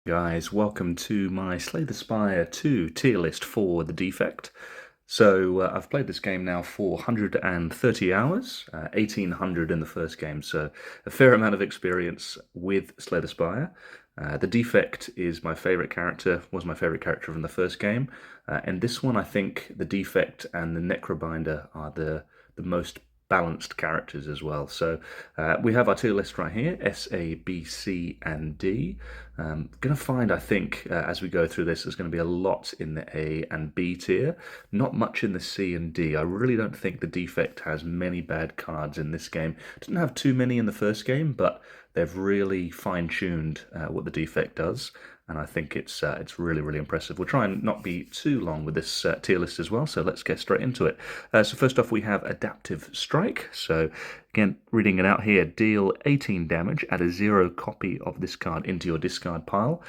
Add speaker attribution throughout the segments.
Speaker 1: Guys, welcome to my Slay the Spire 2 tier list for the Defect. So I've played this game now for 130 hours, 1800 in the first game, so a fair amount of experience with Slay the Spire. The Defect is my favourite character, was my favourite character from the first game, and this one I think the Defect and the Necrobinder are the most balanced characters as well. So we have our tier list right here, S, A, B, C, and D. Going to find, I think, as we go through this, there's going to be a lot in the A and B tier, not much in the C and D. I really don't think the Defect has many bad cards in this game. Didn't have too many in the first game, but they've really fine-tuned what the Defect does, and I think it's really, really impressive. We'll try and not be too long with this tier list as well, so let's get straight into it. So first off, we have Adaptive Strike. So again, reading it out here, deal 18 damage, add a 0 copy of this card into your discard pile.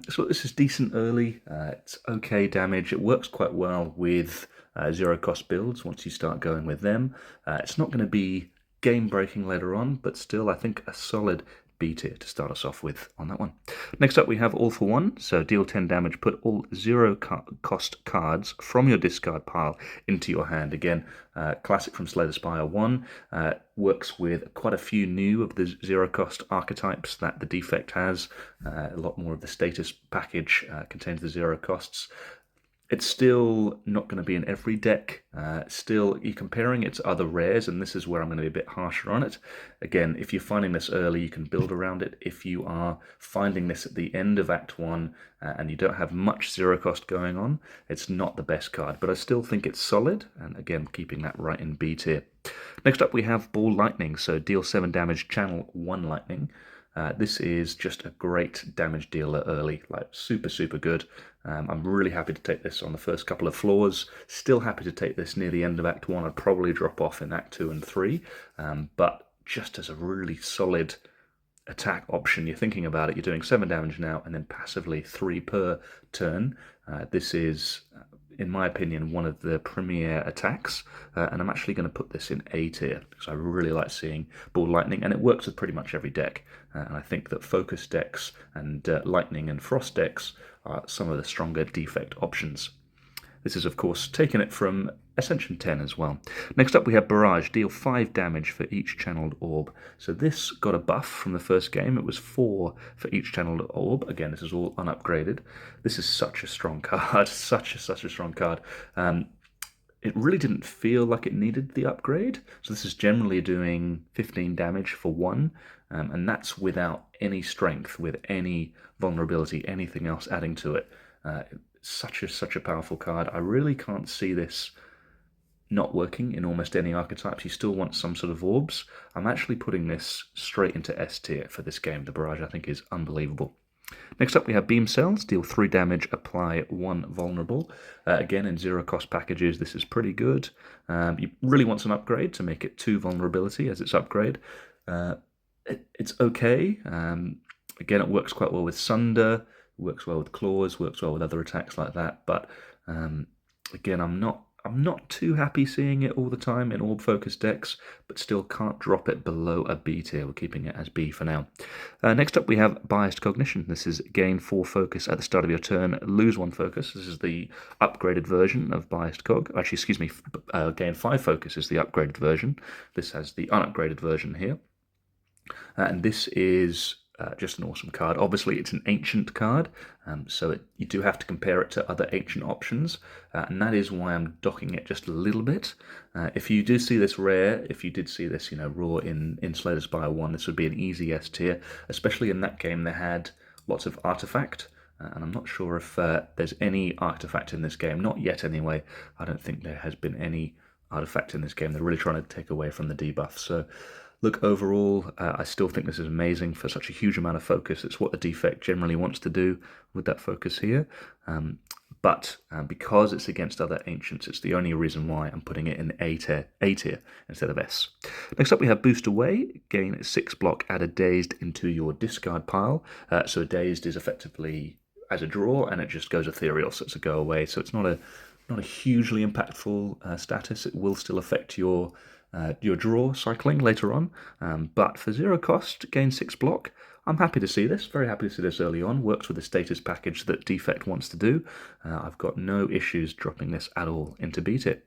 Speaker 1: So this is decent early, it's okay damage, it works quite well with 0 cost builds once you start going with them. It's not going to be game-breaking later on, but still I think a solid B tier to start us off with on that one. Next up we have All for One, so deal 10 damage, put all 0 cost cards from your discard pile into your hand. Again, classic from Slay the Spire 1, works with quite a few new of the 0 cost archetypes that the Defect has. A lot more of the status package contains the 0 costs. It's still not going to be in every deck. Still, you're comparing it to other rares, and this is where I'm going to be a bit harsher on it. Again, if you're finding this early, you can build around it. If you are finding this at the end of Act 1 and you don't have much 0 cost going on, it's not the best card, but I still think it's solid, and again, keeping that right in B tier. Next up, we have Ball Lightning, so deal 7 damage, channel 1 lightning. This is just a great damage dealer early, like super, super good. I'm really happy to take this on the first couple of floors. Still happy to take this near the end of Act 1. I'd probably drop off in Act 2 and 3. But just as a really solid attack option, you're thinking about it, you're doing 7 damage now and then passively 3 per turn. This is, in my opinion, one of the premier attacks, and I'm actually going to put this in A tier because I really like seeing Ball Lightning, and it works with pretty much every deck. And I think that Focus decks and Lightning and Frost decks are some of the stronger Defect options. This is, of course, taking it from Ascension 10 as well. Next up we have Barrage, deal 5 damage for each channeled orb. So this got a buff from the first game. It was 4 for each channeled orb. Again, this is all unupgraded. This is such a strong card, such a strong card. It really didn't feel like it needed the upgrade. So this is generally doing 15 damage for 1, and that's without any strength, with any vulnerability, anything else adding to it. Such a powerful card. I really can't see this not working in almost any archetypes. You still want some sort of orbs. I'm actually putting this straight into S tier for this game. The Barrage, I think, is unbelievable. Next up we have Beam Cells, deal 3 damage, apply 1 vulnerable. Again, in 0 cost packages, this is pretty good. You really want some upgrade to make it 2 vulnerability as its upgrade. It's okay. Again, it works quite well with Sunder, works well with Claws, works well with other attacks like that, but again, I'm not too happy seeing it all the time in orb focus decks, but still can't drop it below a B tier. We're keeping it as B for now. Next up we have Biased Cognition. This is gain 4 focus at the start of your turn, lose 1 focus. This is the upgraded version of Biased Cog. Actually, excuse me, gain 5 focus is the upgraded version. This has the unupgraded version here. And this is just an awesome card. Obviously, it's an ancient card, so you do have to compare it to other ancient options, and that is why I'm docking it just a little bit. If you do see this rare, if you did see this, raw in Slay the Spire 1, this would be an easy S tier, especially in that game they had lots of artifact, and I'm not sure if there's any artifact in this game, not yet anyway. I don't think there has been any artifact in this game. They're really trying to take away from the debuff, so look, overall, I still think this is amazing for such a huge amount of focus. It's what the Defect generally wants to do with that focus here. But because it's against other ancients, it's the only reason why I'm putting it in A tier instead of S. Next up, we have Boost Away. Gain 6 block, add a Dazed into your discard pile. So a Dazed is effectively as a draw, and it just goes ethereal, so it's a go away. So it's not a hugely impactful status. It will still affect your draw cycling later on, but for 0 cost, gain 6 block, I'm happy to see this, very happy to see this early on. Works with the status package that Defect wants to do. I've got no issues dropping this at all into beat it.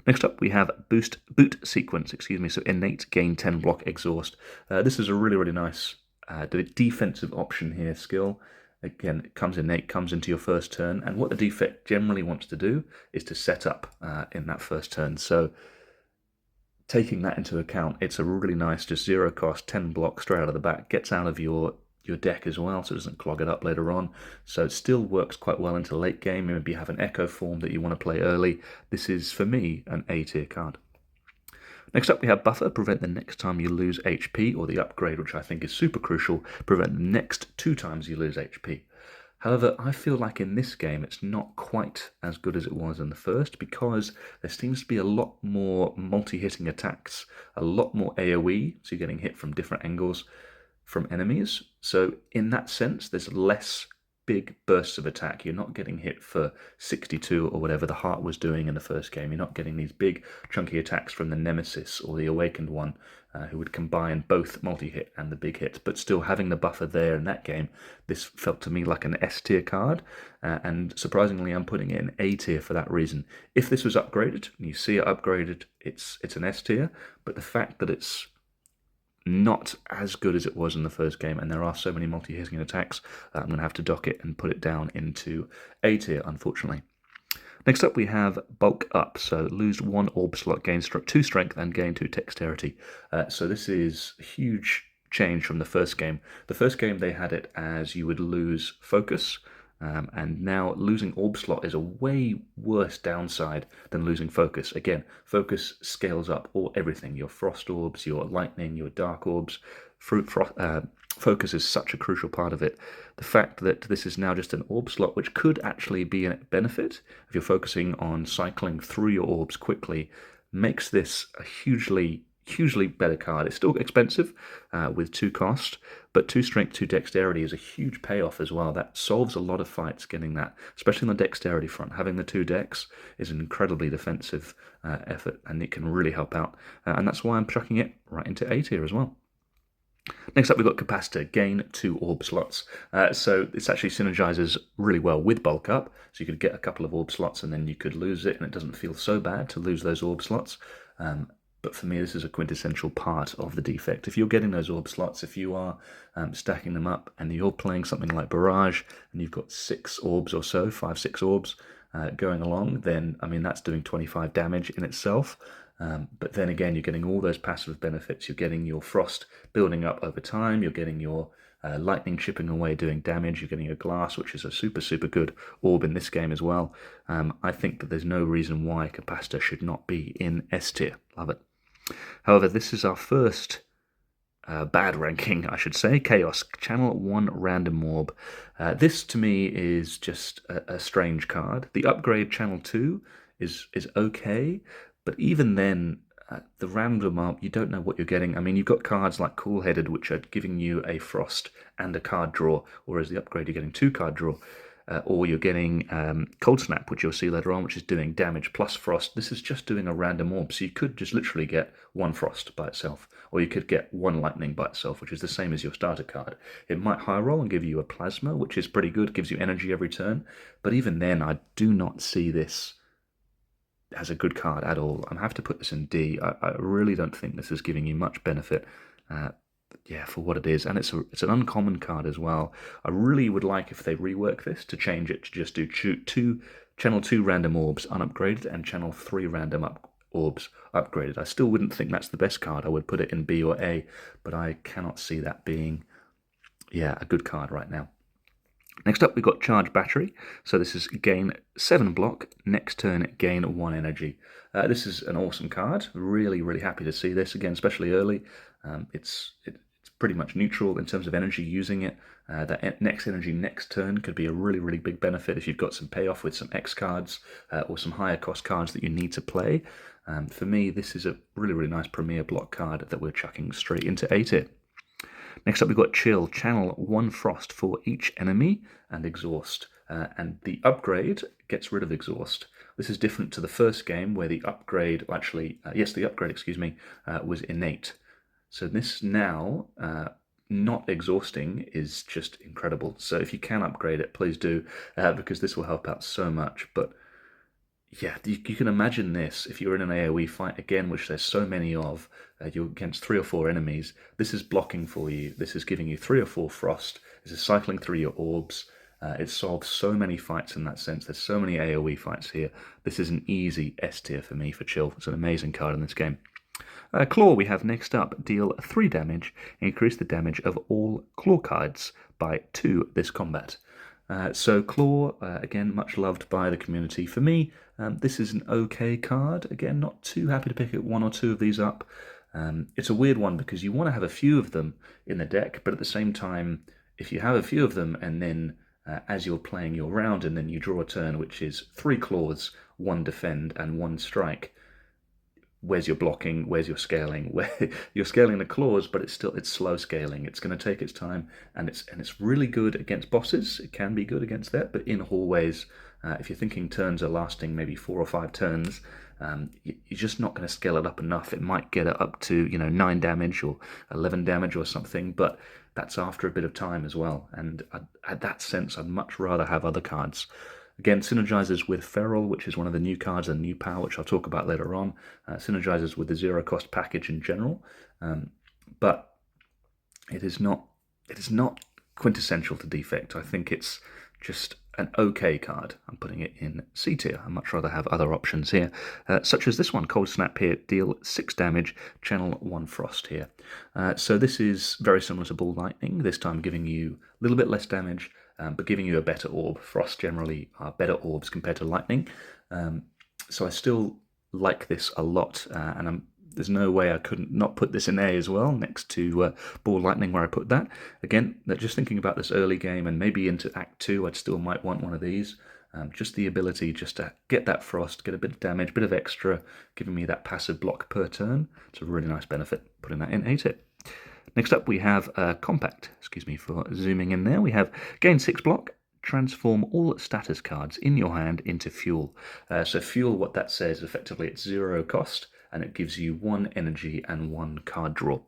Speaker 1: Next up, we have boot sequence, so innate gain 10 block exhaust. This is a really nice defensive option here skill. Again, it comes innate, comes into your first turn, and what the Defect generally wants to do is to set up in that first turn. So taking that into account, it's a really nice, just zero cost, 10 block straight out of the back, gets out of your deck as well, so it doesn't clog it up later on. So it still works quite well into late game. Maybe you have an Echo form that you want to play early. This is, for me, an A tier card. Next up, we have Buffer, prevent the next time you lose HP, or the upgrade, which I think is super crucial, prevent the next 2 times you lose HP. However, I feel like in this game it's not quite as good as it was in the first, because there seems to be a lot more multi-hitting attacks, a lot more AoE, so you're getting hit from different angles from enemies. So in that sense, there's less big bursts of attack. You're not getting hit for 62 or whatever the heart was doing in the first game. You're not getting these big chunky attacks from the Nemesis or the Awakened one, who would combine both multi-hit and the big hits, but still having the buffer there in that game, this felt to me like an S tier card, and surprisingly I'm putting it in A tier for that reason. If this was upgraded, and you see it upgraded, it's an S tier, but the fact that it's not as good as it was in the first game, and there are so many multi-hitting attacks, I'm going to have to dock it and put it down into A tier, unfortunately. Next up, we have Bulk Up, so lose 1 orb slot, gain 2 strength, and gain 2 dexterity. So this is a huge change from the first game. The first game, they had it as you would lose focus, and now losing orb slot is a way worse downside than losing focus. Again, focus scales up everything, your frost orbs, your lightning, your dark orbs. Focus is such a crucial part of it. The fact that this is now just an orb slot, which could actually be a benefit if you're focusing on cycling through your orbs quickly, makes this a hugely better card. It's still expensive with 2 cost, but 2 strength, 2 dexterity is a huge payoff as well. That solves a lot of fights getting that, especially on the dexterity front. Having the 2 dex is an incredibly defensive effort, and it can really help out. And that's why I'm chucking it right into A tier as well. Next up, we've got Capacitor, gain 2 orb slots. So this actually synergizes really well with Bulk Up, so you could get a couple of orb slots and then you could lose it, and it doesn't feel so bad to lose those orb slots. But for me, this is a quintessential part of the Defect. If you're getting those orb slots, if you are stacking them up and you're playing something like Barrage and you've got 6 orbs or so, 5, 6 orbs going along, then, I mean, that's doing 25 damage in itself. But then again, you're getting all those passive benefits. You're getting your frost building up over time. You're getting your lightning chipping away doing damage. You're getting your glass, which is a super good orb in this game as well. I think that there's no reason why Capacitor should not be in S tier. Love it. However, this is our first bad ranking, I should say. Chaos, channel 1 random orb. This to me is just a strange card. The upgrade channel 2 is okay, but even then, the random orb, you don't know what you're getting. I mean, you've got cards like Cool-Headed, which are giving you a frost and a card draw, whereas the upgrade you're getting 2 card draw. Or you're getting Cold Snap, which you'll see later on, which is doing damage plus frost. This is just doing a random orb, so you could just literally get 1 frost by itself, or you could get 1 lightning by itself, which is the same as your starter card. It might high roll and give you a plasma, which is pretty good, gives you energy every turn, but even then, I do not see this as a good card at all. I have to put this in D. I really don't think this is giving you much benefit. Yeah, for what it is, and it's an uncommon card as well. I really would like if they rework this to change it to just do channel 2 random orbs unupgraded and channel 3 random orbs upgraded. I still wouldn't think that's the best card. I would put it in B or A, but I cannot see that being, a good card right now. Next up, we've got Charge Battery. So this is gain 7 block, next turn gain 1 energy. This is an awesome card. Really happy to see this again, especially early. It's pretty much neutral in terms of energy using it. That next energy next turn could be a really big benefit if you've got some payoff with some X cards or some higher cost cards that you need to play. For me, this is a really nice premier block card that we're chucking straight into A tier. Next up, we've got Chill, channel 1 frost for each enemy and exhaust. And the upgrade gets rid of exhaust. This is different to the first game where the upgrade, the upgrade, was innate. So this now not exhausting is just incredible. So if you can upgrade it, please do, because this will help out so much. But yeah, you can imagine this if you're in an AoE fight again, which there's so many of. You're against 3 or 4 enemies. This is blocking for you. This is giving you 3 or 4 frost. This is cycling through your orbs. It solves so many fights in that sense. There's so many AoE fights here. This is an easy S tier for me for chill. It's an amazing card in this game. Claw we have next up. Deal 3 damage. Increase the damage of all claw cards by 2 this combat. So Claw, again, much loved by the community. For me, this is an okay card. Again, not too happy to pick 1 or 2 of these up. It's a weird one because you want to have a few of them in the deck, but at the same time, if you have a few of them and then as you're playing your round and then you draw a turn which is 3 claws, 1 defend and 1 strike, where's your blocking, where's your scaling? Where you're scaling the claws, but it's slow scaling. It's going to take its time, and it's really good against bosses. It can be good against that, but in hallways, if you're thinking turns are lasting maybe 4 or 5 turns, you're just not going to scale it up enough. It might get it up to 9 damage or 11 damage or something, but that's after a bit of time as well. And at that sense, I'd much rather have other cards. Again, synergizes with Feral, which is one of the new cards and new power, which I'll talk about later on. Synergizes with the zero-cost package in general, but it is not quintessential to Defect. I think it's just an okay card. I'm putting it in C tier. I'd much rather have other options here, such as this one, Cold Snap here, deal 6 damage, channel 1 frost here. So this is very similar to Ball Lightning, this time giving you a little bit less damage, but giving you a better orb. Frost generally are better orbs compared to Lightning. So I still like this a lot, and there's no way I couldn't not put this in A as well, next to Ball Lightning where I put that. Again, just thinking about this early game and maybe into Act 2, I'd still might want one of these. Just the ability just to get that frost, get a bit of damage, a bit of extra, giving me that passive block per turn. It's a really nice benefit, putting that in A tier. Next up we have Compact, excuse me for zooming in there. We have gain 6 block, transform all status cards in your hand into fuel. So fuel, what that says, effectively it's 0 cost, and it gives you 1 energy and 1 card draw.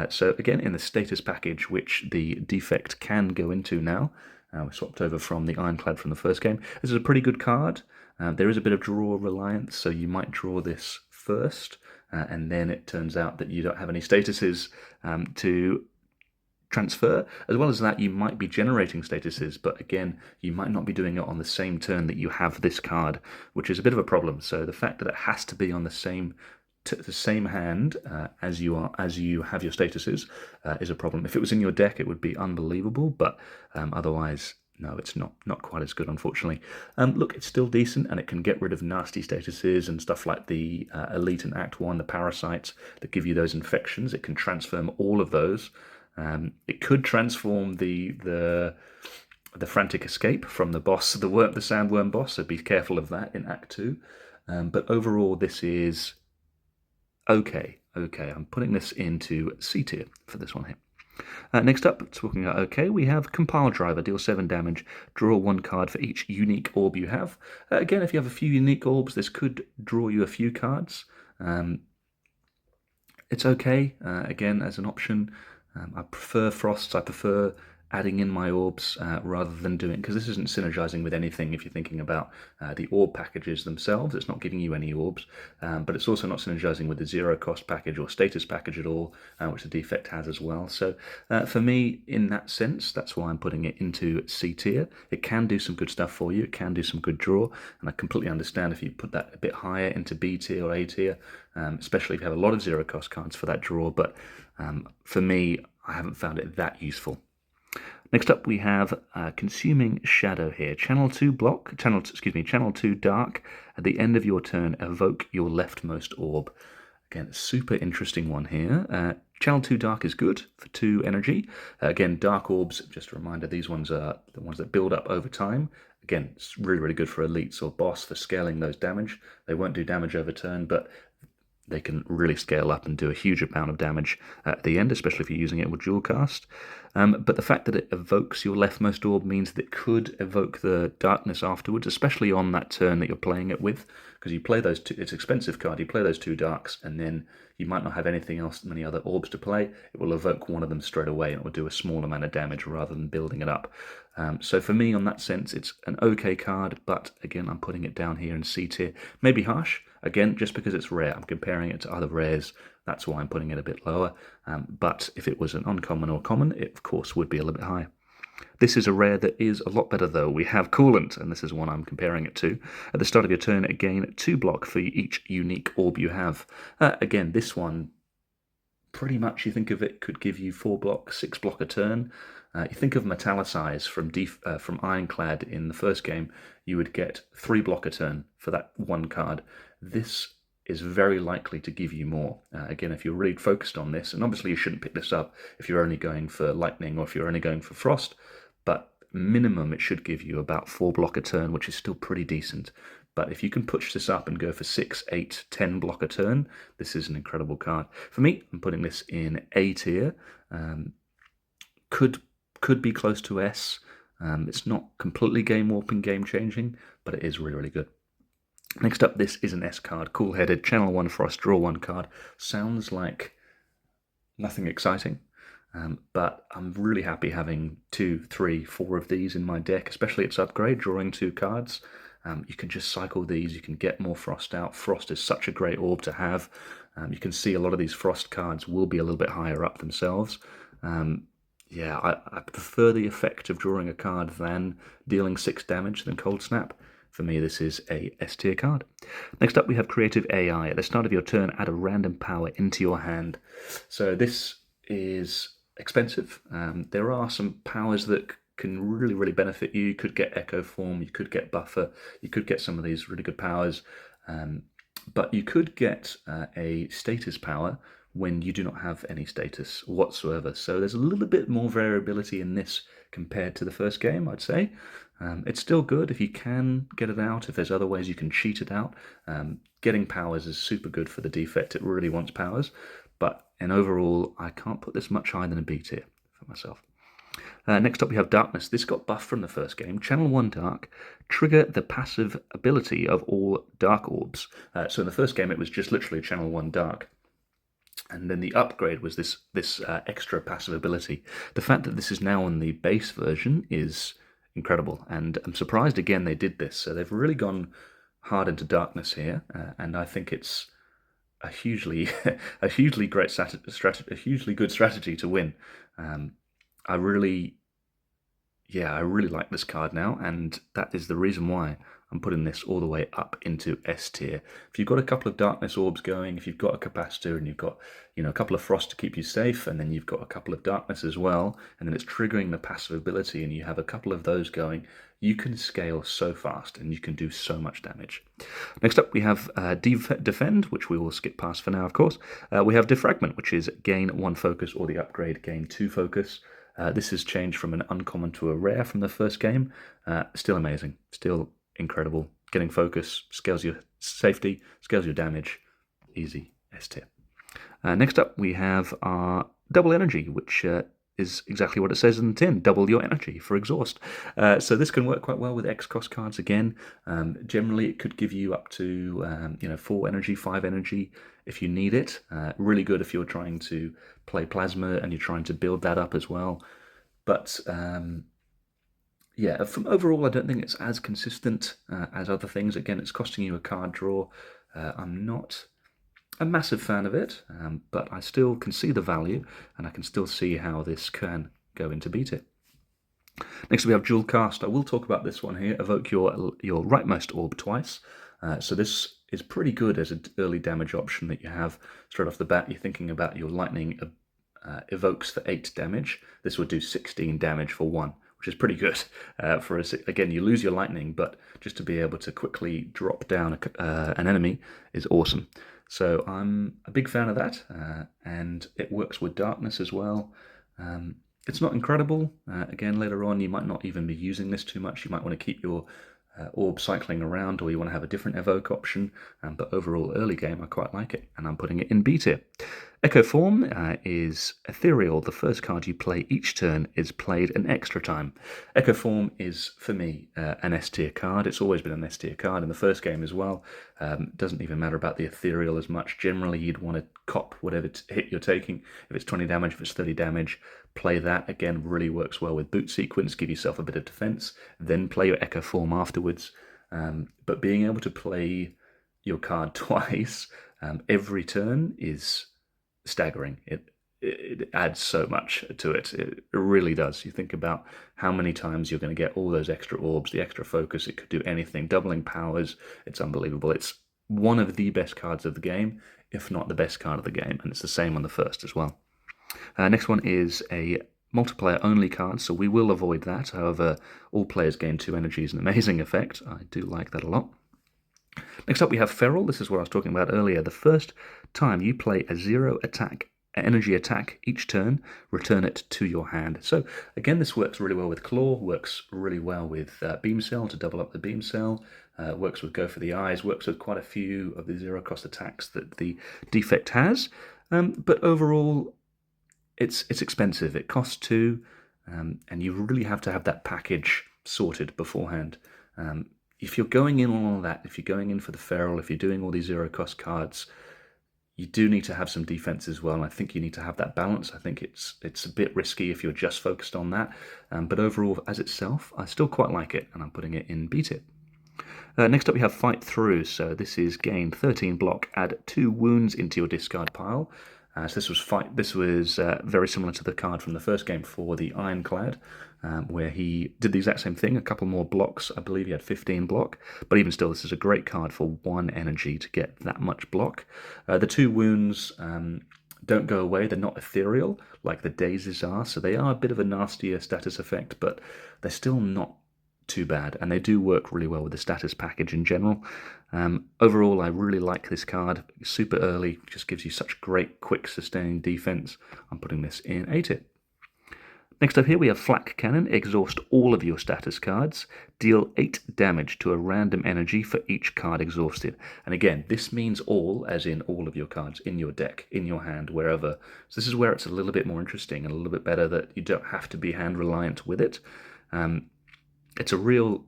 Speaker 1: So again, in the status package, which the Defect can go into now, we swapped over from the Ironclad from the first game. This is a pretty good card. There is a bit of draw reliance, so you might draw this first, and then it turns out that you don't have any statuses to transfer. As well as that, you might be generating statuses, but again, you might not be doing it on the same turn that you have this card, which is a bit of a problem. So the fact that it has to be on the same hand as you have your statuses is a problem. If it was in your deck, it would be unbelievable, but otherwise, no, it's not quite as good, unfortunately. Look, it's still decent, and it can get rid of nasty statuses and stuff like the Elite in Act 1, the parasites that give you those infections. It can transform all of those. It could transform the frantic escape from the boss, the sandworm boss, so be careful of that in Act 2. But overall, this is okay. I'm putting this into C tier for this one here. Next up, talking about okay, we have Compile Driver, deal 7 damage, draw 1 card for each unique orb you have. Again, if you have a few unique orbs, this could draw you a few cards. It's okay, again, as an option. I prefer frosts, I prefer adding in my orbs rather than doing, because this isn't synergizing with anything if you're thinking about the orb packages themselves. It's not giving you any orbs, but it's also not synergizing with the zero cost package or status package at all, which the Defect has as well. So for me, in that sense, that's why I'm putting it into C tier. It can do some good stuff for you, it can do some good draw, and I completely understand if you put that a bit higher into B tier or A tier, especially if you have a lot of zero cost cards for that draw, but for me, I haven't found it that useful. Next up, we have Consuming Shadow here. Channel 2 dark. At the end of your turn, evoke your leftmost orb. Again, super interesting one here. Channel 2 dark is good for 2 energy. Again, dark orbs, just a reminder, these ones are the ones that build up over time. Again, it's really, really good for elites or boss for scaling those damage. They won't do damage over turn, but they can really scale up and do a huge amount of damage at the end, especially if you're using it with dual cast. But the fact that it evokes your leftmost orb means that it could evoke the darkness afterwards, especially on that turn that you're playing it with, because you play those two. It's an expensive card. You play those 2 darks, and then you might not have anything else, many other orbs to play. It will evoke one of them straight away, and it will do a small amount of damage rather than building it up. So for me, on that sense, it's an okay card, but again, I'm putting it down here in C tier. Maybe harsh, again, just because it's rare. I'm comparing it to other rares. That's why I'm putting it a bit lower. But if it was an uncommon or common, it of course would be a little bit higher. This is a rare that is a lot better though. We have Coolant, and this is one I'm comparing it to. At the start of your turn, gain 2 block for each unique orb you have. Again, this one, pretty much you think of it, could give you 4 block, 6 block a turn. You think of Metallicize from Ironclad in the first game, you would get 3 block a turn for that one card. This is very likely to give you more. Again, if you're really focused on this, and obviously you shouldn't pick this up if you're only going for Lightning or if you're only going for Frost, but minimum it should give you about 4 block a turn, which is still pretty decent. But if you can push this up and go for 6, 8, 10 block a turn, this is an incredible card. For me, I'm putting this in A tier. Could be close to S. It's not completely game-warping, game-changing, but it is really, really good. Next up, this is an S card. Cool-headed, channel 1 Frost, draw 1 card. Sounds like nothing exciting, but I'm really happy having 2, 3, 4 of these in my deck, especially its upgrade, drawing 2 cards. You can just cycle these, you can get more Frost out. Frost is such a great orb to have. You can see a lot of these Frost cards will be a little bit higher up themselves. Yeah, I prefer the effect of drawing a card than dealing 6 damage than Cold Snap. For me, this is a S tier card. Next up, we have Creative AI. At the start of your turn, add a random power into your hand. So this is expensive. There are some powers that can really, really benefit you. You could get Echo Form, you could get Buffer, you could get some of these really good powers. But you could get a status power when you do not have any status whatsoever. So there's a little bit more variability in this compared to the first game, I'd say. It's still good if you can get it out, if there's other ways you can cheat it out. Getting powers is super good for the Defect, it really wants powers, but in overall, I can't put this much higher than a B tier for myself. Next up we have Darkness. This got buffed from the first game. Channel 1 Dark, trigger the passive ability of all Dark Orbs. So in the first game it was just literally Channel 1 Dark. And then the upgrade was this extra passive ability. The fact that this is now on the base version is incredible, and I'm surprised again they did this. So they've really gone hard into Darkness here, and I think it's a hugely great strategy, a hugely good strategy to win. I really like this card now, and that is the reason why I'm putting this all the way up into S tier. If you've got a couple of Darkness orbs going, if you've got a Capacitor and you've got a couple of Frost to keep you safe, and then you've got a couple of Darkness as well, and then it's triggering the passive ability, and you have a couple of those going, you can scale so fast and you can do so much damage. Next up we have Defend, which we will skip past for now, of course. We have Defragment, which is gain 1 focus, or the upgrade gain 2 focus. This has changed from an uncommon to a rare from the first game. Still amazing, still incredible. Getting focus, scales your safety, scales your damage. Easy, S tier. Next up we have our Double Energy, which is exactly what it says in the tin. Double your energy for exhaust. So this can work quite well with X-Cost cards again. Generally it could give you up to 4 energy, 5 energy if you need it. Really good if you're trying to play Plasma and you're trying to build that up as well. But yeah, from overall I don't think it's as consistent as other things. Again, it's costing you a card draw. I'm not a massive fan of it, but I still can see the value, and I can still see how this can go into B tier. Next we have Dual Cast. I will talk about this one here. Evoke your rightmost orb twice. So this is pretty good as an early damage option that you have straight off the bat. You're thinking about your Lightning evokes for 8 damage. This would do 16 damage for 1, which is pretty good. Again, you lose your Lightning, but just to be able to quickly drop down an enemy is awesome. So I'm a big fan of that, and it works with Darkness as well. It's not incredible. Again, later on, you might not even be using this too much. You might want to keep your orb cycling around, or you want to have a different evoke option, but overall early game I quite like it, and I'm putting it in B tier. Echo Form is ethereal. The first card you play each turn is played an extra time. Echo Form is, for me, an S tier card. It's always been an S tier card in the first game as well. Doesn't even matter about the ethereal as much. Generally, you'd want to cop whatever hit you're taking. If it's 20 damage, if it's 30 damage, play that. Again, really works well with boot sequence. Give yourself a bit of defense, then play your Echo Form afterwards. But being able to play your card twice every turn is staggering. It adds so much to it. It really does. You think about how many times you're going to get all those extra orbs, the extra focus. It could do anything. Doubling powers. It's unbelievable. It's one of the best cards of the game, if not the best card of the game, and it's the same on the first as well. Next one is a multiplayer only card, so we will avoid that. However, all players gain 2 energy is an amazing effect. I do like that a lot. Next up we have Feral. This is what I was talking about earlier. The first time you play a 0 energy attack each turn, return it to your hand. So again, this works really well with Claw, works really well with Beam Cell to double up the Beam Cell, works with Go for the Eyes, works with quite a few of the 0 cost attacks that the Defect has. But overall, it's expensive. It costs 2, and you really have to have that package sorted beforehand. If you're going in on all that, if you're going in for the Feral, if you're doing all these 0 cost cards, you do need to have some defense as well. And I think you need to have that balance. I think it's a bit risky if you're just focused on that. But overall, as itself, I still quite like it, and I'm putting it in B tier. Next up we have Fight Through. So this is gain 13 block, add 2 wounds into your discard pile. So this was very similar to the card from the first game for the Ironclad, where he did the exact same thing, a couple more blocks. I believe he had 15 block, but even still, this is a great card for 1 energy to get that much block. The 2 wounds don't go away. They're not ethereal like the Daisies are, so they are a bit of a nastier status effect, but they're still not too bad, and they do work really well with the status package in general. Overall, I really like this card. Super early, just gives you such great, quick, sustaining defense. I'm putting this in A tier. Next up here we have Flak Cannon. Exhaust all of your status cards. Deal 8 damage to a random energy for each card exhausted. And again, this means all, as in all of your cards in your deck, in your hand, wherever. So this is where it's a little bit more interesting and a little bit better that you don't have to be hand reliant with it. It's a real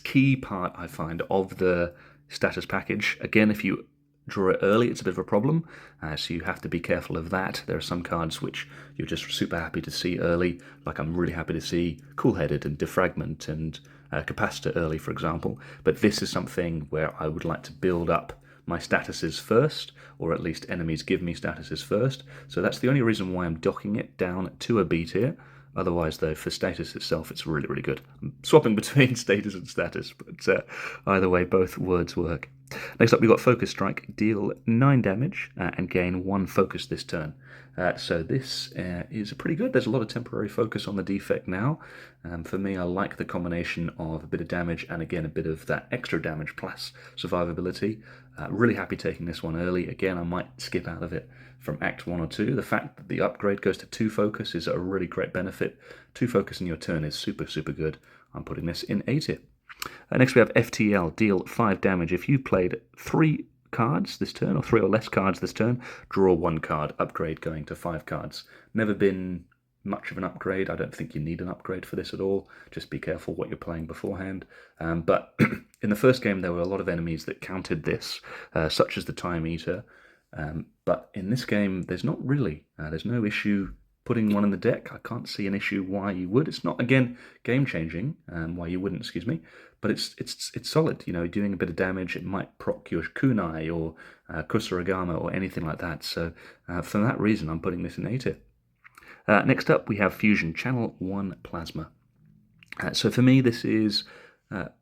Speaker 1: key part, I find, of the status package. Again, if you draw it early, it's a bit of a problem, so you have to be careful of that. There are some cards which you're just super happy to see early, like I'm really happy to see Cool-Headed and Defragment and Capacitor early, for example, but this is something where I would like to build up my statuses first, or at least enemies give me statuses first, so that's the only reason why I'm docking it down to a B tier. Otherwise, though, for status itself, it's really, really good. I'm swapping between status and status, but either way, both words work. Next up, we've got Focus Strike. Deal 9 damage and gain 1 focus this turn. So this is pretty good. There's a lot of temporary focus on the Defect now. For me, I like the combination of a bit of damage and, again, a bit of that extra damage plus survivability. Really happy taking this one early. Again, I might skip out of it from Act 1 or 2. The fact that the upgrade goes to 2 focus is a really great benefit. 2 focus in your turn is super, super good. I'm putting this in A tier. Next we have FTL, deal 5 damage. If you played 3 cards this turn, or 3 or less cards this turn, draw 1 card, upgrade going to 5 cards. Never been much of an upgrade. I don't think you need an upgrade for this at all. Just be careful what you're playing beforehand. But in the first game there were a lot of enemies that counted this, such as the Time Eater. But in this game there's not really. There's no issue putting one in the deck. I can't see an issue why you would. It's not, again, game-changing, why you wouldn't, excuse me, but it's solid. You know, doing a bit of damage, it might proc your Kunai or Kusarigama or anything like that. So for that reason, I'm putting this in A tier. Next up, we have Fusion, Channel 1 Plasma. So for me, this is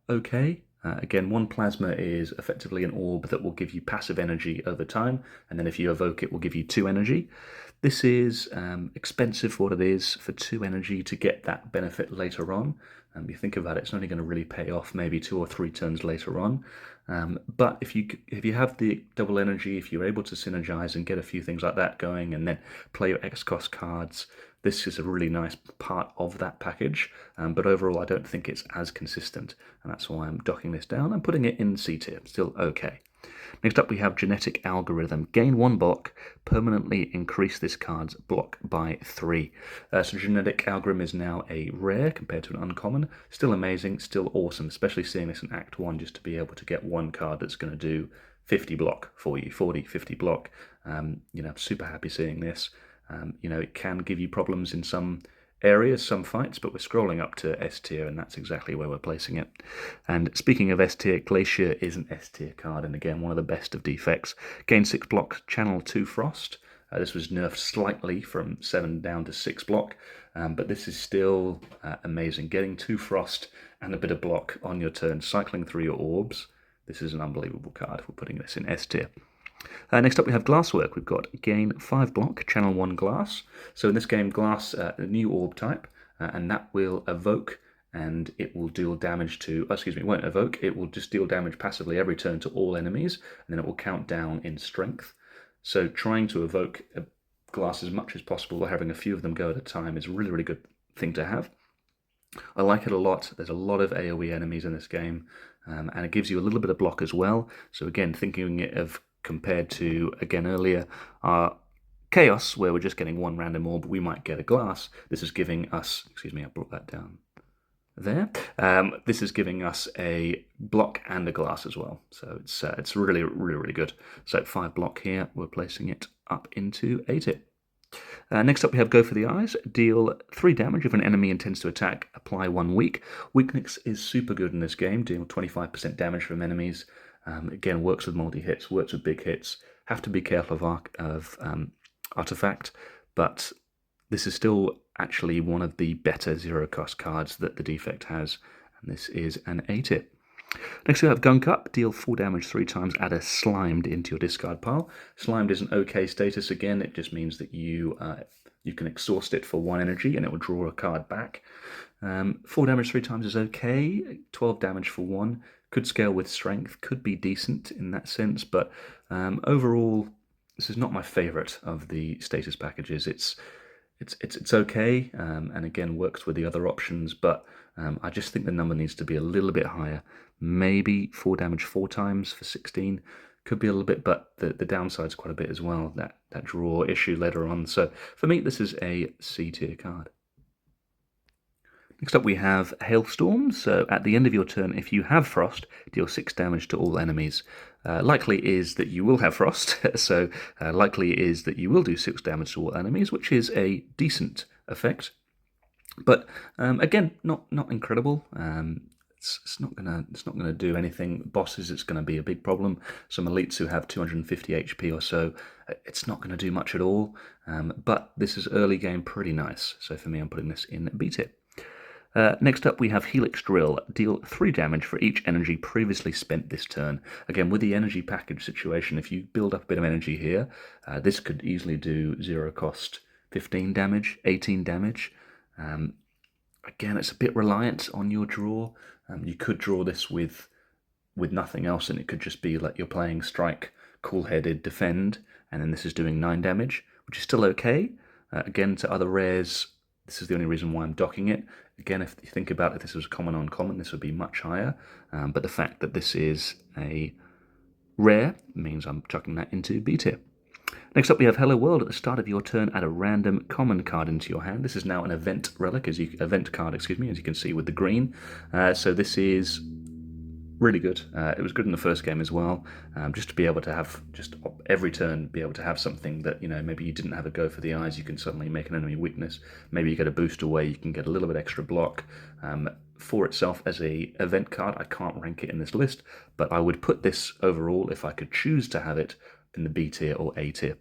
Speaker 1: okay. Again, 1 plasma is effectively an orb that will give you passive energy over time, and then if you evoke it, will give you 2 energy. This is expensive for what it is, for 2 energy to get that benefit later on. You think about it, it's only going to really pay off maybe 2 or 3 turns later on. But if you have the double energy, if you're able to synergize and get a few things like that going, and then play your X-Cost cards, This is a really nice part of that package, but overall I don't think it's as consistent, and that's why I'm docking this down and putting it in C tier, still okay. Next up we have Genetic Algorithm. Gain 1 block, permanently increase this card's block by 3. So Genetic Algorithm is now a rare compared to an uncommon. Still amazing, still awesome, especially seeing this in Act 1, just to be able to get one card that's going to do 50 block for you, 40, 50 block. I'm super happy seeing this. It can give you problems in some areas, some fights, but we're scrolling up to S tier, and that's exactly where we're placing it. And speaking of S tier, Glacier is an S tier card, and again, one of the best of defects. Gain 6 block, channel 2 Frost. This was nerfed slightly from 7 down to 6 block, but this is still amazing. Getting 2 Frost and a bit of block on your turn, cycling through your orbs. This is an unbelievable card. We're putting this in S tier. Next up we have Glasswork. We've got gain 5 block, channel 1 Glass. So in this game, Glass, a new orb type, and that will evoke, and it will deal damage to, it won't evoke, it will just deal damage passively every turn to all enemies, and then it will count down in strength. So trying to evoke Glass as much as possible, having a few of them go at a time, is a really, really good thing to have. I like it a lot. There's a lot of AoE enemies in this game, and it gives you a little bit of block as well. So again, thinking of compared to, again earlier, our Chaos, where we're just getting one random orb, we might get a Glass. This is giving us, I brought that down there. This is giving us a block and a Glass as well. So it's really, really, really good. So 5 block here, we're placing it up into A tier. Next up we have Go for the Eyes. Deal 3 damage if an enemy intends to attack. Apply 1 weak. Weakness is super good in this game, deal 25% damage from enemies. Again, works with multi-hits, works with big hits. Have to be careful of Artifact, but this is still actually one of the better zero-cost cards that the Defect has, and this is an A tier. Next we have Gunk Up. Deal 4 damage 3 times, add a Slimed into your discard pile. Slimed is an okay status again, it just means that you can exhaust it for 1 energy and it will draw a card back. 4 damage 3 times is okay, 12 damage for 1. Could scale with strength, could be decent in that sense, but overall, this is not my favourite of the status packages. It's okay, and again works with the other options, but I just think the number needs to be a little bit higher. Maybe 4 damage 4 times for 16 could be a little bit, but the downside's quite a bit as well. That draw issue later on. So for me, this is a C tier card. Next up we have Hailstorm. So at the end of your turn, if you have Frost, deal 6 damage to all enemies. Likely is that you will have Frost, so likely is that you will do 6 damage to all enemies, which is a decent effect. But again, not incredible. It's not gonna do anything. Bosses, it's gonna be a big problem. Some elites who have 250 HP or so, it's not gonna do much at all. But this is early game pretty nice. So for me, I'm putting this in B tier. Next up we have Helix Drill. Deal 3 damage for each energy previously spent this turn. Again, with the energy package situation, if you build up a bit of energy here, this could easily do 0 cost 15 damage, 18 damage. Again, it's a bit reliant on your draw. You could draw this with nothing else, and it could just be like you're playing Strike, Cool-Headed, Defend, and then this is doing 9 damage, which is still okay. Again, to other rares, this is the only reason why I'm docking it. Again, if you think about it, if this was common or uncommon, this would be much higher. But the fact that this is a rare means I'm chucking that into B tier. Next up we have Hello World. At the start of your turn, add a random common card into your hand. This is now an event relic, event card, as you can see with the green. So this is really good. It was good in the first game as well, just to be able to have, just every turn, be able to have something that, maybe you didn't have a Go for the Eyes, you can suddenly make an enemy weakness. Maybe you get a boost away, you can get a little bit extra block. For itself as a event card, I can't rank it in this list, but I would put this overall, if I could choose to have it, in the B tier or A tier.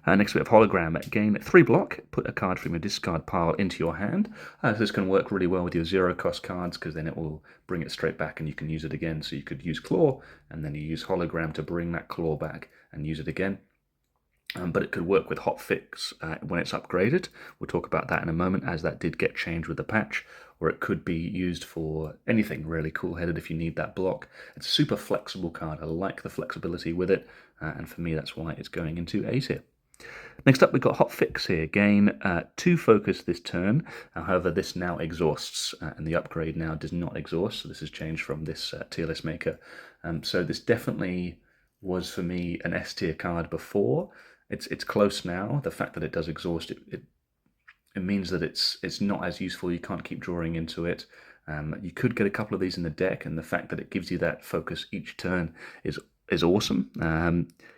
Speaker 1: Next we have Hologram. Gain 3 block, put a card from your discard pile into your hand. So this can work really well with your 0 cost cards, because then it will bring it straight back and you can use it again. So you could use Claw, and then you use Hologram to bring that Claw back and use it again. But it could work with Hotfix when it's upgraded. We'll talk about that in a moment, as that did get changed with the patch. Or it could be used for anything really cool-headed if you need that block. It's a super flexible card. I like the flexibility with it, and for me that's why it's going into A tier. Next up, we've got Hotfix here. Gain 2 focus this turn. However, this now exhausts, and the upgrade now does not exhaust. So this has changed from this tier list maker. So this definitely was for me an S tier card before. It's close now. The fact that it does exhaust, it means that it's not as useful. You can't keep drawing into it. You could get a couple of these in the deck, and the fact that it gives you that focus each turn is awesome.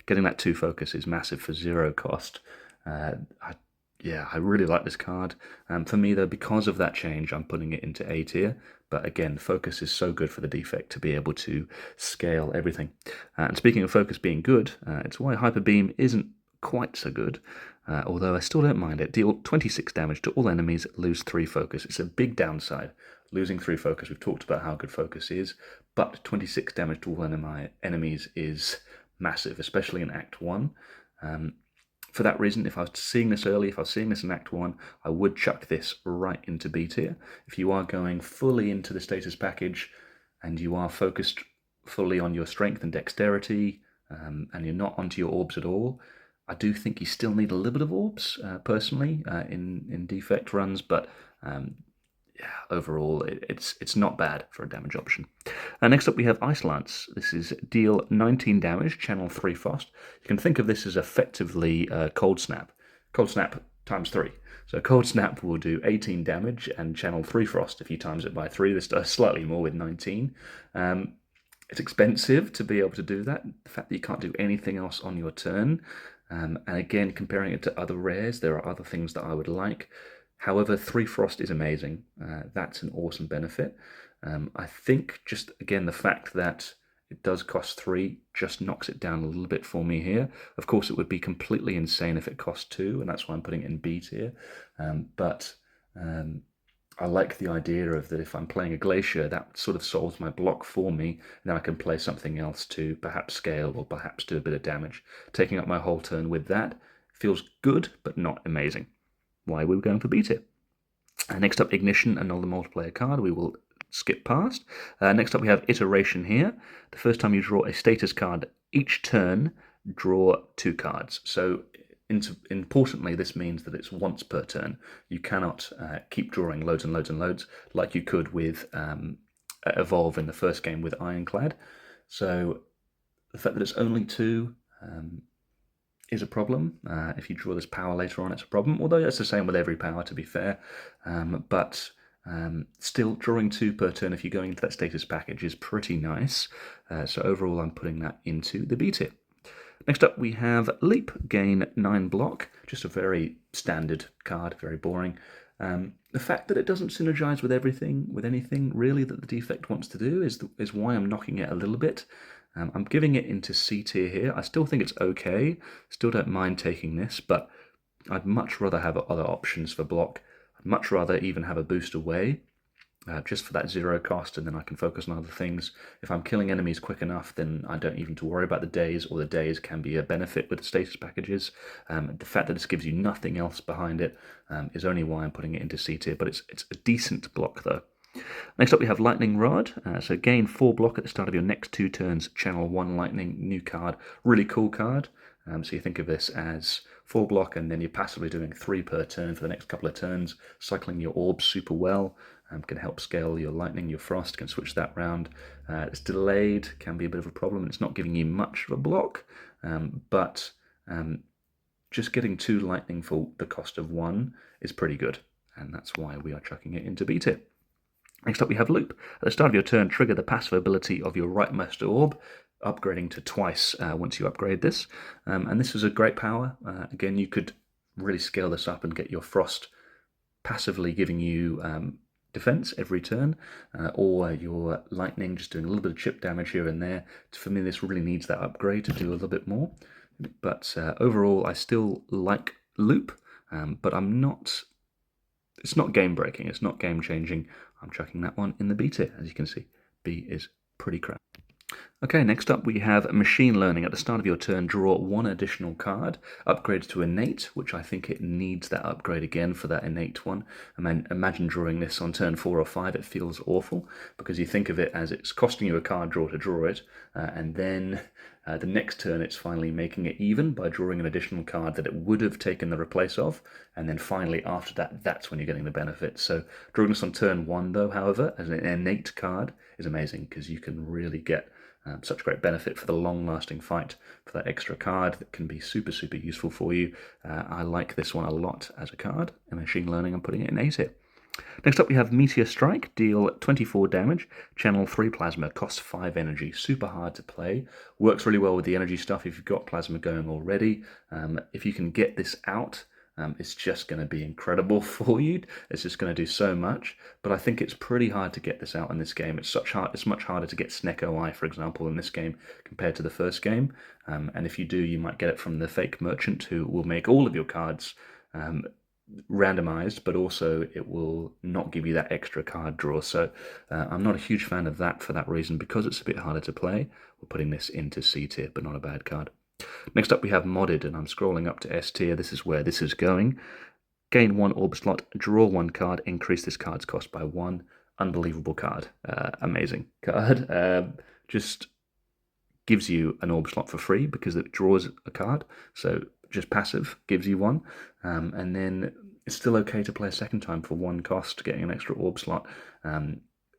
Speaker 1: Getting that 2 focus is massive for 0 cost. I really like this card. For me though, because of that change, I'm putting it into A tier. But again, focus is so good for the defect to be able to scale everything. And speaking of focus being good, it's why Hyper Beam isn't quite so good. Although I still don't mind it. Deal 26 damage to all enemies, lose 3 focus. It's a big downside. Losing 3 focus, we've talked about how good focus is, but 26 damage to all enemies is massive, especially in Act 1. For that reason, if I was seeing this early, if I was seeing this in Act 1, I would chuck this right into B tier. If you are going fully into the status package and you are focused fully on your strength and dexterity, and you're not onto your orbs at all, I do think you still need a little bit of orbs, personally, in defect runs, but overall it's not bad for a damage option. Next up we have Ice Lance. This is deal 19 damage, channel 3 frost. You can think of this as effectively Cold Snap. Cold Snap times 3. So Cold Snap will do 18 damage and channel 3 frost if you times it by 3. This does slightly more with 19. It's expensive to be able to do that. The fact that you can't do anything else on your turn. And again, comparing it to other rares, there are other things that I would like. However, 3 frost is amazing. That's an awesome benefit. I think just, again, the fact that it does cost 3 just knocks it down a little bit for me here. Of course, it would be completely insane if it cost 2, and that's why I'm putting it in B tier. But I like the idea of that if I'm playing a Glacier, that sort of solves my block for me, and then I can play something else to perhaps scale or perhaps do a bit of damage. Taking up my whole turn with that feels good, but not amazing. Why we were going for B tier. Next up, Ignition, another multiplayer card we will skip past. Next up, we have Iteration here. The first time you draw a status card each turn, draw 2 cards. So importantly, this means that it's once per turn. You cannot keep drawing loads and loads and loads like you could with Evolve in the first game with Ironclad. So the fact that it's only 2 is a problem. If you draw this power later on, it's a problem, although it's the same with every power, to be fair. But still, drawing 2 per turn if you're going into that status package is pretty nice. So overall, I'm putting that into the B tier. Next up, we have Leap, gain 9 block. Just a very standard card, very boring. The fact that it doesn't synergize with anything really that the defect wants to do is why I'm knocking it a little bit. I'm giving it into C tier here. I still think it's okay. Still don't mind taking this, but I'd much rather have other options for block. I'd much rather even have a boost away, just for that 0 cost, and then I can focus on other things. If I'm killing enemies quick enough, then I don't even to worry about the days, or the days can be a benefit with the status packages. The fact that this gives you nothing else behind it is only why I'm putting it into C tier, but it's a decent block though. Next up we have Lightning Rod. So gain 4 block at the start of your next 2 turns, channel 1 lightning, new card. Really cool card. So you think of this as 4 block, and then you're passively doing 3 per turn for the next couple of turns, cycling your orbs super well. Can help scale your lightning, your frost, can switch that round. It's delayed, can be a bit of a problem. It's not giving you much of a block, but just getting 2 lightning for the cost of 1 is pretty good, and that's why we are chucking it into B tier. Next up we have Loop. At the start of your turn, trigger the passive ability of your rightmost orb, upgrading to twice once you upgrade this. And this is a great power. Again, you could really scale this up and get your frost passively giving you defense every turn, or your lightning just doing a little bit of chip damage here and there. For me, this really needs that upgrade to do a little bit more. But overall, I still like Loop, but it's not game breaking, it's not game changing. I'm chucking that one in the B tier, as you can see. B is pretty crap. Okay, next up we have machine learning. At the start of your turn, draw one additional card, upgrade to innate, which I think it needs that upgrade again for that innate one. I mean, imagine drawing this on turn 4 or 5, it feels awful, because you think of it as it's costing you a card draw to draw it, and then the next turn it's finally making it even by drawing an additional card that it would have taken the replace of, and then finally after that, that's when you're getting the benefit. So drawing this on turn 1 though, however, as an innate card is amazing, because you can really get such great benefit for the long-lasting fight, for that extra card that can be super, super useful for you. I like this one a lot as a card. In machine learning, I'm putting it in A tier. Next up we have Meteor Strike, deal 24 damage, channel 3 plasma, costs 5 energy, super hard to play, works really well with the energy stuff if you've got plasma going already. If you can get this out, it's just going to be incredible for you. It's just going to do so much, but I think it's pretty hard to get this out in this game. It's much harder to get Snec OI, for example, in this game compared to the first game. And if you do, you might get it from the fake merchant who will make all of your cards randomized, but also it will not give you that extra card draw. So I'm not a huge fan of that for that reason, because it's a bit harder to play. We're putting this into C tier, but not a bad card. Next up we have modded, and I'm scrolling up to S tier. This is where this is going. Gain 1 orb slot, draw 1 card, increase this card's cost by 1. Unbelievable card. Amazing card. Just gives you an orb slot for free because it draws a card. So just passive gives you 1. And then it's still okay to play a second time for 1 cost, getting an extra orb slot.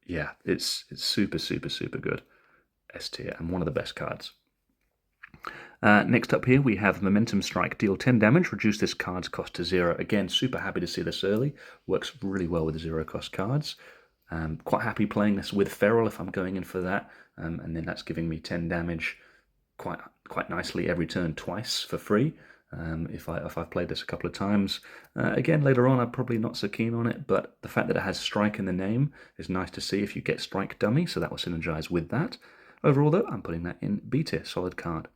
Speaker 1: Yeah, it's super, super, super good. S tier, and one of the best cards. Next up here we have Momentum Strike, deal 10 damage, reduce this card's cost to 0. Again, super happy to see this early, works really well with the 0 cost cards. Quite happy playing this with Feral if I'm going in for that, and then that's giving me 10 damage quite nicely every turn, twice for free. If I've played this a couple of times. Again, later on I'm probably not so keen on it, but the fact that it has Strike in the name is nice to see if you get Strike dummy, so that will synergize with that. Overall, though, I'm putting that in B tier, solid card.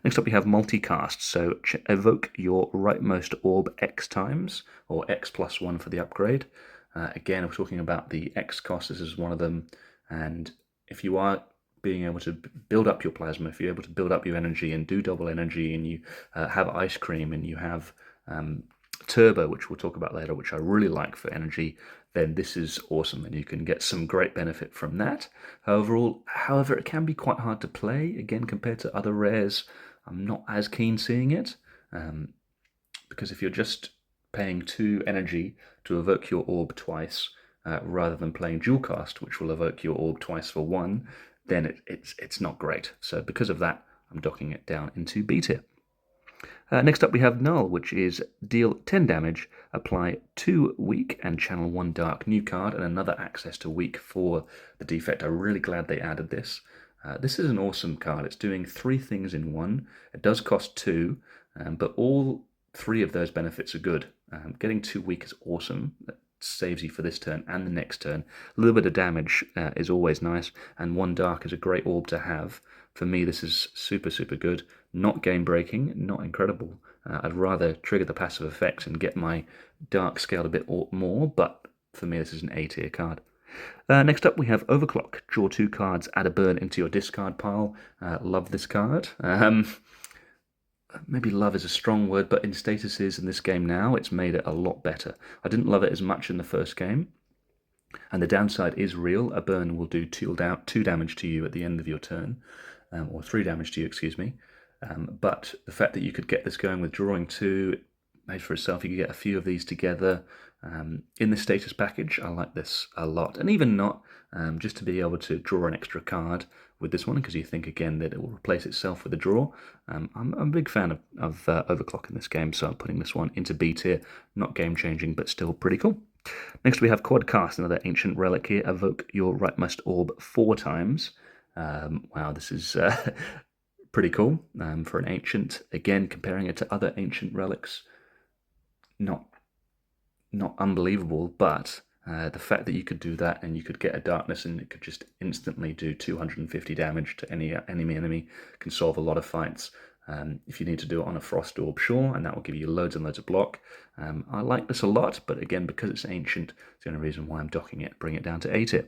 Speaker 1: Next up, we have multicast. So evoke your rightmost orb X times, or X plus 1 for the upgrade. Again, we're talking about the X cost. This is one of them. And if you are being able to build up your plasma, if you're able to build up your energy and do double energy, and you have ice cream, and you have turbo, which we'll talk about later, which I really like for energy, then this is awesome, and you can get some great benefit from that. However, it can be quite hard to play, again, compared to other rares. I'm not as keen seeing it, because if you're just paying 2 energy to evoke your orb twice, rather than playing dual cast, which will evoke your orb twice for 1, then it's not great. So because of that, I'm docking it down into B tier. Next up we have Null, which is deal 10 damage, apply 2 weak and channel 1 dark, new card, and another access to weak for the defect. I'm really glad they added this. This is an awesome card. It's doing 3 things in 1. It does cost 2, but all 3 of those benefits are good. Getting 2 weak is awesome. That saves you for this turn and the next turn. A little bit of damage is always nice, and 1 dark is a great orb to have. For me, this is super, super good. Not game-breaking, not incredible. I'd rather trigger the passive effects and get my dark scaled a bit more, but for me this is an A tier card. Next up we have Overclock. Draw 2 cards, add a burn into your discard pile. Love this card. Maybe love is a strong word, but in statuses in this game now, it's made it a lot better. I didn't love it as much in the first game, and the downside is real. A burn will do 2 damage to you at the end of your turn, or 3 damage to you, excuse me. But the fact that you could get this going with drawing 2, made for itself, you could get a few of these together. In the status package, I like this a lot. And even not, just to be able to draw an extra card with this one, because you think, again, that it will replace itself with a draw. I'm a big fan of Overclock in this game, so I'm putting this one into B tier. Not game-changing, but still pretty cool. Next we have Quadcast, another ancient relic here. Evoke your rightmost orb 4 times. Wow, this is pretty cool for an ancient. Again, comparing it to other ancient relics, not unbelievable, but the fact that you could do that and you could get a darkness and it could just instantly do 250 damage to any enemy can solve a lot of fights. If you need to do it on a frost orb, sure, and that will give you loads and loads of block. I like this a lot, but again, because it's ancient, it's the only reason why I'm docking it, bring it down to A tier.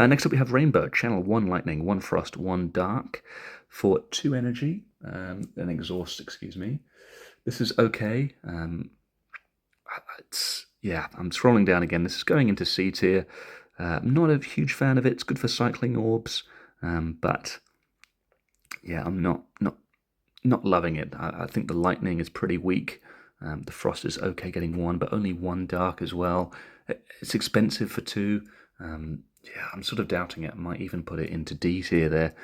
Speaker 1: Next up we have Rainbow, channel 1 lightning, 1 frost, 1 dark for 2 energy, and exhaust, excuse me. This is okay. I'm scrolling down again. This is going into C tier. I'm not a huge fan of it. It's good for cycling orbs, but yeah, I'm not loving it. I think the lightning is pretty weak. The frost is okay getting 1, but only 1 dark as well. It's expensive for 2. Yeah, I'm sort of doubting it. I might even put it into D tier there.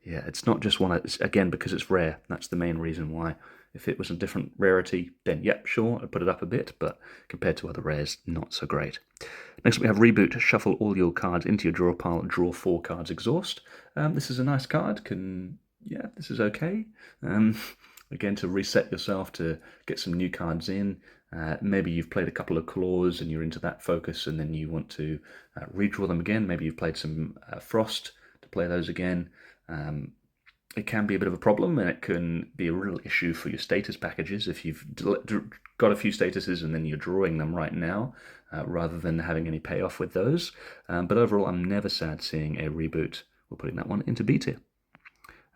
Speaker 1: Yeah, it's not just one, again, because it's rare. That's the main reason why. If it was a different rarity, then yep, sure, I'd put it up a bit, but compared to other rares, not so great. Next up we have Reboot, shuffle all your cards into your draw pile, draw 4 cards, exhaust. This is a nice card, this is okay. Again, to reset yourself, to get some new cards in. Maybe you've played a couple of claws and you're into that focus and then you want to redraw them again. Maybe you've played some Frost to play those again. It can be a bit of a problem, and it can be a real issue for your status packages if you've got a few statuses and then you're drawing them right now, rather than having any payoff with those. But overall, I'm never sad seeing a Reboot. We're putting that one into B tier.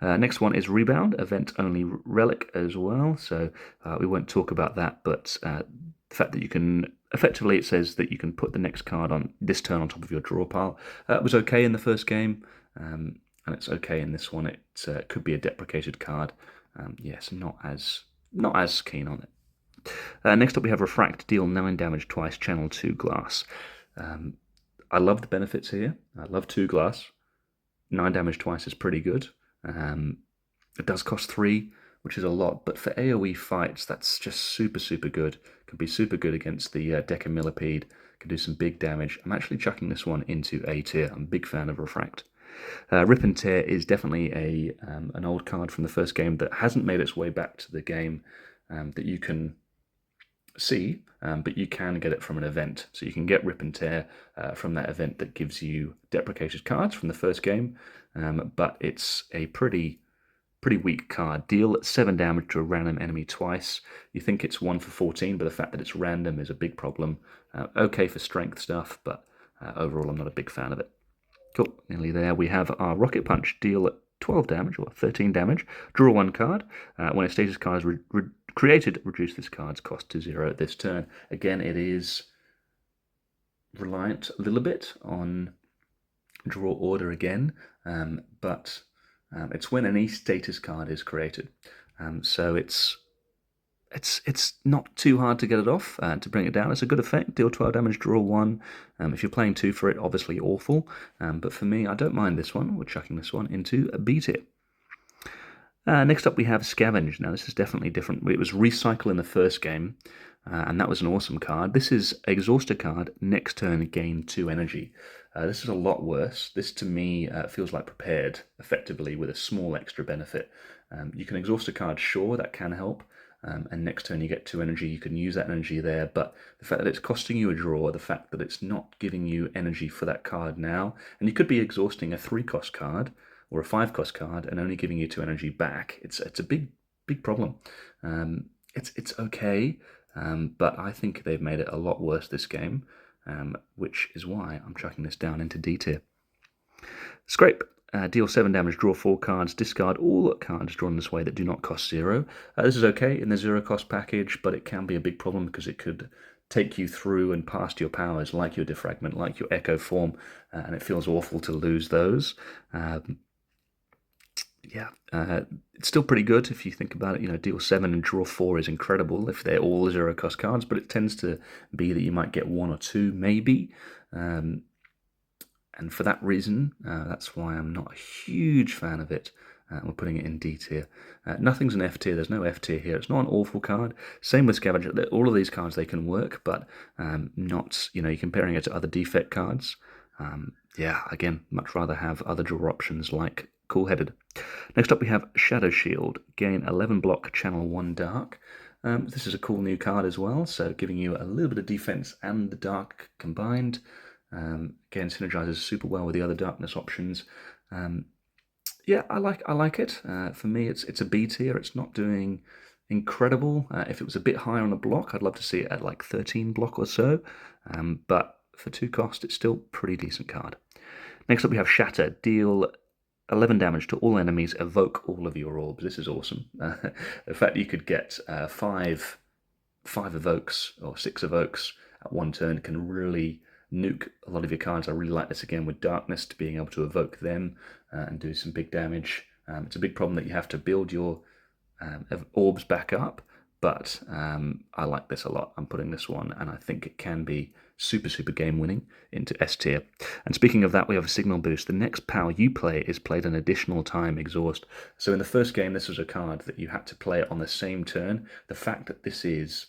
Speaker 1: Next one is Rebound, event-only relic as well, so we won't talk about that, but the fact that you can, effectively it says that you can put the next card on this turn on top of your draw pile. It was okay in the first game, and it's okay in this one. It could be a deprecated card. Yes, not as keen on it. Next up we have Refract, deal 9 damage twice, channel 2 glass. I love the benefits here. I love 2 glass. 9 damage twice is pretty good. It does cost 3, which is a lot, but for AoE fights, that's just super, super good. Can be super good against the Deca Millipede. Can do some big damage. I'm actually chucking this one into A tier. I'm a big fan of Refract. Rip and Tear is definitely an old card from the first game that hasn't made its way back to the game that you can see, but you can get it from an event. So you can get Rip and Tear from that event that gives you deprecated cards from the first game, but it's a pretty weak card. Deal 7 damage to a random enemy twice. You think it's 1 for 14, but the fact that it's random is a big problem. Okay for strength stuff, but overall I'm not a big fan of it. Cool, nearly there. We have our Rocket Punch, deal 12 damage, or 13 damage, draw 1 card. When a status card is created, reduce this card's cost to 0 this turn. Again, it is reliant a little bit on draw order again, but it's when any status card is created. So it's not too hard to get it off, to bring it down. It's a good effect, deal 12 damage, draw 1. If you're playing 2 for it, obviously awful. But for me, I don't mind this one. We're chucking this one into a B tier. Next up we have Scavenge. Now this is definitely different. It was Recycle in the first game, and that was an awesome card. This is exhaust a card, next turn gain 2 energy. This is a lot worse. This to me feels like Prepared, effectively, with a small extra benefit. You can exhaust a card, sure, that can help. And next turn you get 2 energy, you can use that energy there, but the fact that it's costing you a draw, the fact that it's not giving you energy for that card now, and you could be exhausting a 3-cost card or a 5-cost card and only giving you 2 energy back, it's a big problem. It's okay, but I think they've made it a lot worse this game, which is why I'm chucking this down into D tier. Scrape. Deal 7 damage, draw 4 cards, discard all cards drawn this way that do not cost 0. This is okay in the 0-cost package, but it can be a big problem because it could take you through and past your powers, like your Defragment, like your Echo Form, and it feels awful to lose those. It's still pretty good if you think about it. Deal 7 and draw 4 is incredible if they're all 0-cost cards, but it tends to be that you might get 1 or 2, maybe. And for that reason, that's why I'm not a huge fan of it. We're putting it in D tier. Nothing's an F tier. There's no F tier here. It's not an awful card. Same with Scavenger. All of these cards, they can work, but not, you're comparing it to other Defect cards. Again, much rather have other draw options like Cool-Headed. Next up we have Shadow Shield. Gain 11 block, channel 1 dark. This is a cool new card as well, so giving you a little bit of defense and the dark combined. Again, synergizes super well with the other darkness options. I like it. For me, it's a B tier. It's not doing incredible. If it was a bit higher on the block, I'd love to see it at like 13 block or so. But for 2 cost, it's still a pretty decent card. Next up we have Shatter. Deal 11 damage to all enemies, evoke all of your orbs. This is awesome. The fact that you could get five evokes or 6 evokes at one turn can really nuke a lot of your cards. I really like this again with Darkness, to being able to evoke them and do some big damage. It's a big problem that you have to build your orbs back up, but I like this a lot. I'm putting this one, and I think it can be super game winning into S tier. And speaking of that, we have a signal boost. The next power you play is played an additional time, exhaust. So in the first game, this was a card that you had to play it on the same turn. The fact that this is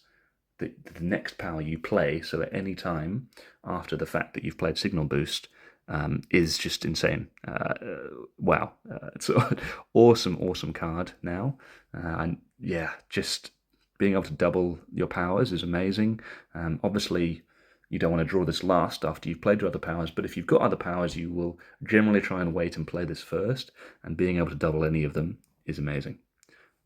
Speaker 1: the next power you play, so at any time after the fact that you've played signal boost, is just insane. Wow, it's an awesome card now. And yeah, just being able to double your powers is amazing. Obviously, you don't want to draw this last after you've played your other powers, but if you've got other powers, you will generally try and wait and play this first, and being able to double any of them is amazing.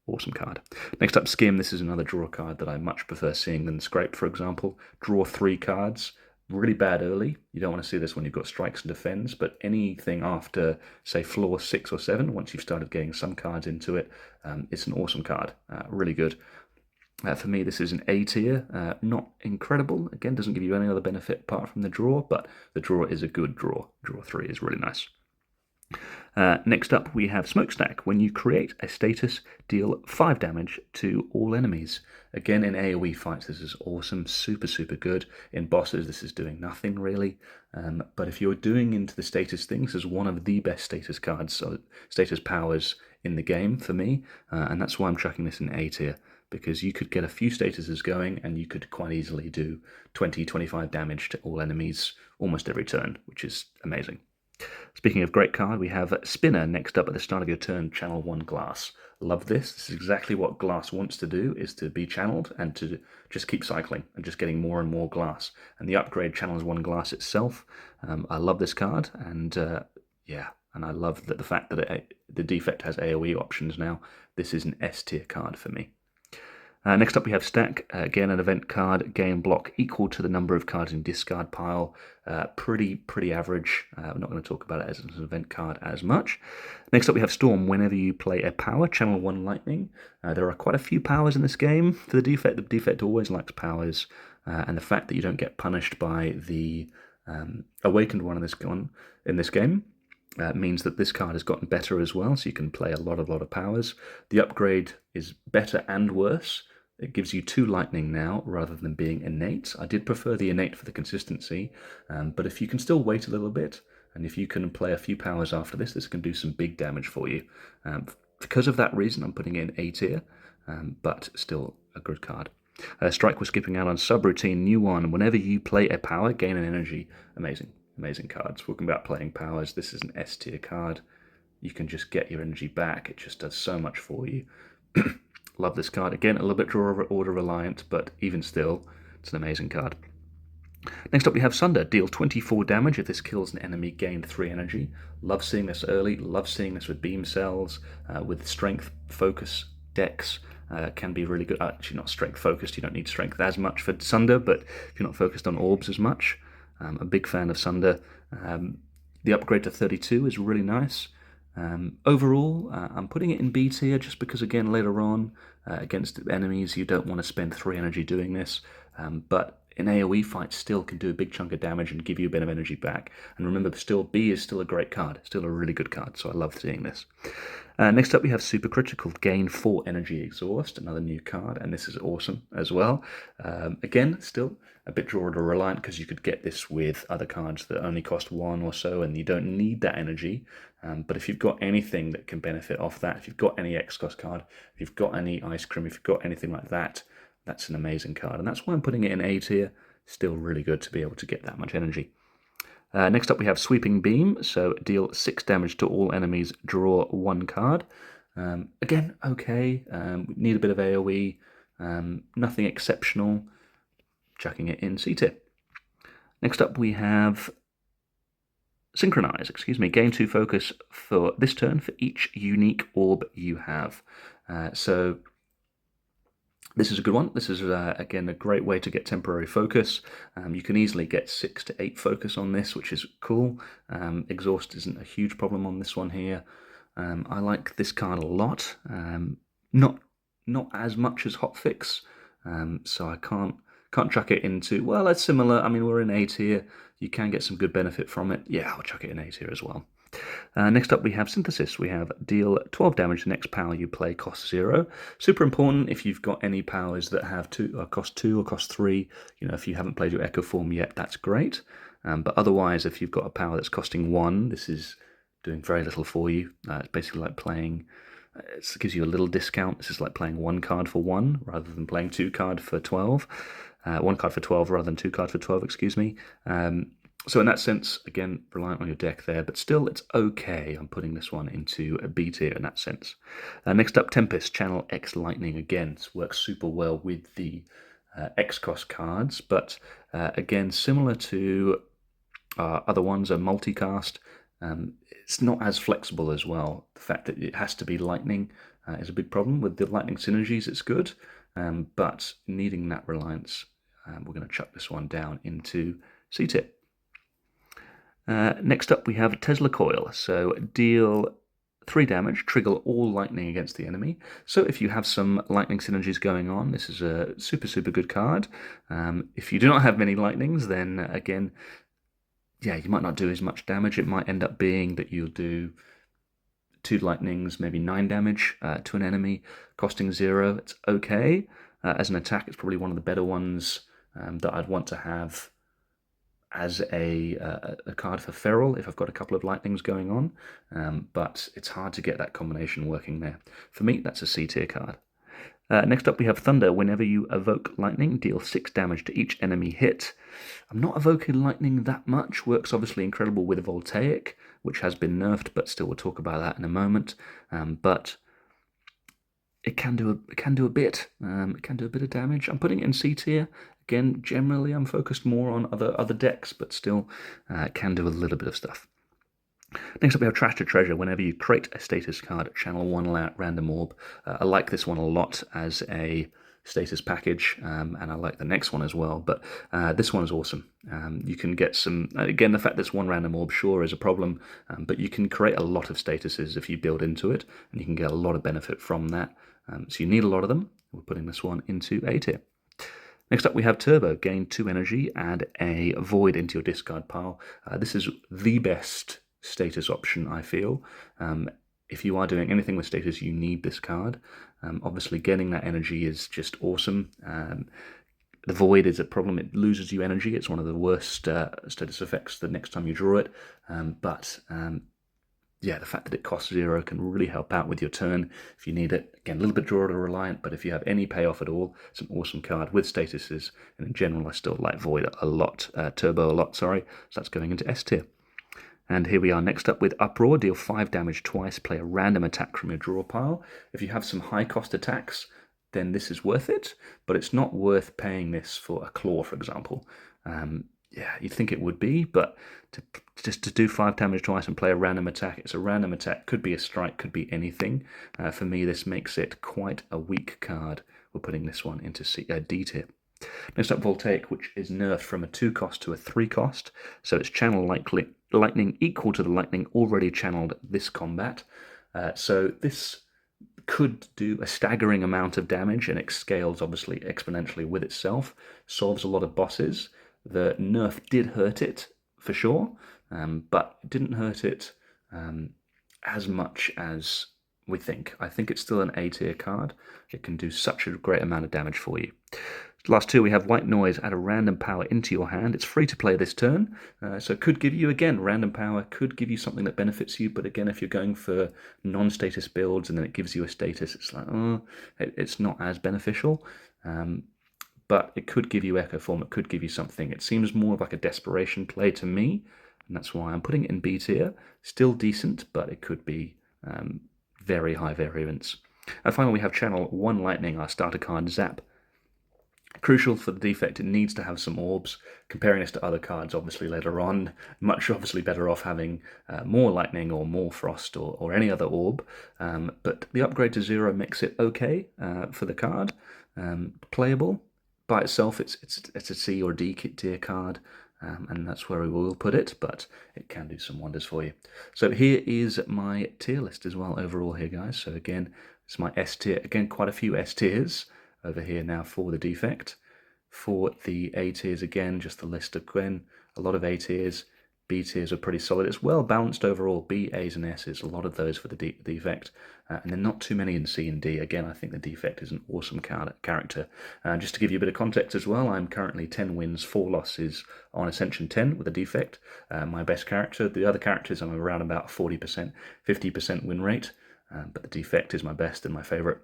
Speaker 1: Awesome card. Next up, Skim. This is another draw card that I much prefer seeing than Scrape, for example. Draw 3 cards. Really bad early. You don't want to see this when you've got strikes and defends, but anything after, say, floor 6 or 7, once you've started getting some cards into it, it's an awesome card. Really good. For me, this is an A tier. Not incredible. Again, doesn't give you any other benefit apart from the draw, but the draw is a good draw. Draw 3 is really nice. Next up, we have Smokestack. When you create a status, deal 5 damage to all enemies. Again, in AoE fights, this is awesome, super good. In bosses, this is doing nothing really. But if you're doing into the status things, this is one of the best status cards, so status powers in the game for me, and that's why I'm tracking this in A tier, because you could get a few statuses going and you could quite easily do 20-25 damage to all enemies almost every turn, which is amazing. Speaking of great card, we have Spinner next up at the start of your turn, channel 1 Glass. Love this. This is exactly what Glass wants to do, is to be channeled and to just keep cycling and just getting more and more Glass. And the upgrade channels 1 Glass itself. I love this card, and yeah, and I love that the fact that the Defect has AoE options now. This is an S tier card for me. Next up we have Stack, again an event card, gain block equal to the number of cards in discard pile. Pretty average. I'm not going to talk about it as an event card as much. Next up we have Storm. Whenever you play a power, channel 1 Lightning. There are quite a few powers in this game. For the Defect always likes powers, and the fact that you don't get punished by the Awakened one in this game means that this card has gotten better as well, so you can play a lot of powers. The upgrade is better and worse. It gives you 2 lightning now, rather than being innate. I did prefer the innate for the consistency, but if you can still wait a little bit, and if you can play a few powers after this, this can do some big damage for you. Because of that reason, I'm putting it in A tier, but still a good card. Strike, we're skipping out on subroutine, new one. Whenever you play a power, gain an energy. Amazing cards. Talking about playing powers, this is an S tier card. You can just get your energy back. It just does so much for you. Love this card. Again, a little bit draw order reliant, but even still, it's an amazing card. Next up we have Sunder. Deal 24 damage. If this kills an enemy, gain 3 energy. Love seeing this early. Love seeing this with beam cells, with strength, focus, dex. Can be really good. Actually, not strength focused. You don't need strength as much for Sunder, but if you're not focused on orbs as much, I'm a big fan of Sunder. The upgrade to 32 is really nice. Overall, I'm putting it in B tier just because, again, later on, against enemies, you don't want to spend 3 energy doing this. But in AoE fights, still can do a big chunk of damage and give you a bit of energy back. And remember, still, B is still a great card, still a really good card, so I love seeing this. Next up, we have Super Critical, gain 4 energy exhaust, another new card, and this is awesome as well. Again, still a bit draw order reliant, because you could get this with other cards that only cost 1 or so, and you don't need that energy. But if you've got anything that can benefit off that, if you've got any X-Cost card, if you've got any Ice Cream, if you've got anything like that, that's an amazing card. And that's why I'm putting it in A tier. Still really good to be able to get that much energy. Next up we have Sweeping Beam, so deal 6 damage to all enemies, draw 1 card. Again, okay, need a bit of AoE, nothing exceptional, chucking it in C tier. Next up we have Synchronize, gain 2 focus for this turn for each unique orb you have. So This is a good one. This is, again, a great way to get temporary focus. You can easily get 6 to 8 focus on this, which is cool. Exhaust isn't a huge problem on this one here. I like this card a lot. Not as much as Hotfix, so I can't chuck it into... Well, it's similar. I mean, we're in A tier. You can get some good benefit from it. Yeah, I'll chuck it in A tier as well. Next up we have Synthesis. We have deal 12 damage to next power you play, cost 0. Super important if you've got any powers that have cost 2 or cost 3. You know, if you haven't played your Echo form yet, that's great. But otherwise, if you've got a power that's costing 1, this is doing very little for you. It's basically like playing... It gives you a little discount. This is like playing 1 card for 1 rather than playing 2 card for 12. 1 card for 12 rather than 2 card for 12, excuse me. So in that sense, again, reliant on your deck there, but still it's okay. I'm putting this one into a B tier in that sense. Next up, Tempest, Channel X Lightning. Again, this works super well with the X-cost cards, but again, similar to other ones, a multicast. It's not as flexible as well. The fact that it has to be lightning is a big problem. With the lightning synergies, it's good, but needing that reliance, we're going to chuck this one down into C tier. Next up we have Tesla Coil. So deal 3 damage, trigger all lightning against the enemy. So if you have some lightning synergies going on, this is a super good card. If you do not have many lightnings, then again, yeah, you might not do as much damage. It might end up being that you'll do 2 lightnings, maybe 9 damage to an enemy, costing 0. It's okay. As an attack, it's probably one of the better ones that I'd want to have as a card for Feral if I've got a couple of lightnings going on, but it's hard to get that combination working there. For me, that's a C tier card. Next up we have Thunder. Whenever you evoke lightning, deal 6 damage to each enemy hit. I'm not evoking lightning that much. Works obviously incredible with Voltaic, which has been nerfed, but still we'll talk about that in a moment. But it can do a bit. It can do a bit of damage. I'm putting it in C tier. Again, generally I'm focused more on other decks, but still can do a little bit of stuff. Next up we have Trash to Treasure. Whenever you create a status card, channel 1 random orb. I like this one a lot as a status package, and I like the next one as well, but this one is awesome. You can get some... Again, the fact that it's 1 random orb sure is a problem, but you can create a lot of statuses if you build into it, and you can get a lot of benefit from that. So you need a lot of them. We're putting this one into A tier. Next up we have Turbo. Gain 2 energy, add a Void into your discard pile. This is the best status option, I feel. If you are doing anything with status, you need this card. Obviously getting that energy is just awesome. The Void is a problem. It loses you energy. It's one of the worst status effects the next time you draw it. Yeah, the fact that it costs 0 can really help out with your turn if you need it. Again, a little bit draw reliant, but if you have any payoff at all, it's an awesome card with statuses. And in general, I still like Void a lot, Turbo a lot, sorry. So that's going into S tier. And here we are next up with Uproar. Deal 5 damage twice, play a random attack from your draw pile. If you have some high cost attacks, then this is worth it, but it's not worth paying this for a Claw, for example. Yeah, you'd think it would be, but just to do 5 damage twice and play a random attack, it's a random attack, could be a strike, could be anything. For me, this makes it quite a weak card. We're putting this one into D tier. Next up, Voltaic, which is nerfed from a 2 cost to a 3 cost, so it's channel lightning equal to the lightning already channeled this combat. So this could do a staggering amount of damage, and it scales obviously exponentially with itself, solves a lot of bosses. The nerf did hurt it, for sure, but it didn't hurt it as much as we think. I think it's still an A tier card. It can do such a great amount of damage for you. Last 2, we have White Noise. Add a random power into your hand. It's free to play this turn, so it could give you, again, random power, could give you something that benefits you, but again, if you're going for non-status builds and then it gives you a status, it's like, it's not as beneficial. But it could give you Echo Form, it could give you something. It seems more of like a desperation play to me, and that's why I'm putting it in B tier. Still decent, but it could be very high variance. And finally, we have Channel 1 Lightning, our starter card, Zap. Crucial for the defect, it needs to have some orbs. Comparing this to other cards, obviously later on, much obviously better off having more lightning or more frost or any other orb. But the upgrade to 0 makes it okay for the card. Playable by itself, it's a C or D tier card. And that's where we will put it, but it can do some wonders for you. So here is my tier list as well overall here, guys. So again, it's my S tier. Again, quite a few S tiers over here now for the defect. For the A tiers, again, just the list again, a lot of A tiers. B tiers are pretty solid. It's well balanced overall. B, A's, and S's, a lot of those for the defect. And then not too many in C and D. Again, I think the defect is an awesome character. Just to give you a bit of context as well, I'm currently 10 wins, 4 losses on Ascension 10 with a defect. My best character. The other characters, I'm around about 40%, 50% win rate. But the defect is my best and my favourite.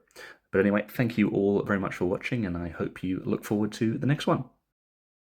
Speaker 1: But anyway, thank you all very much for watching, and I hope you look forward to the next one.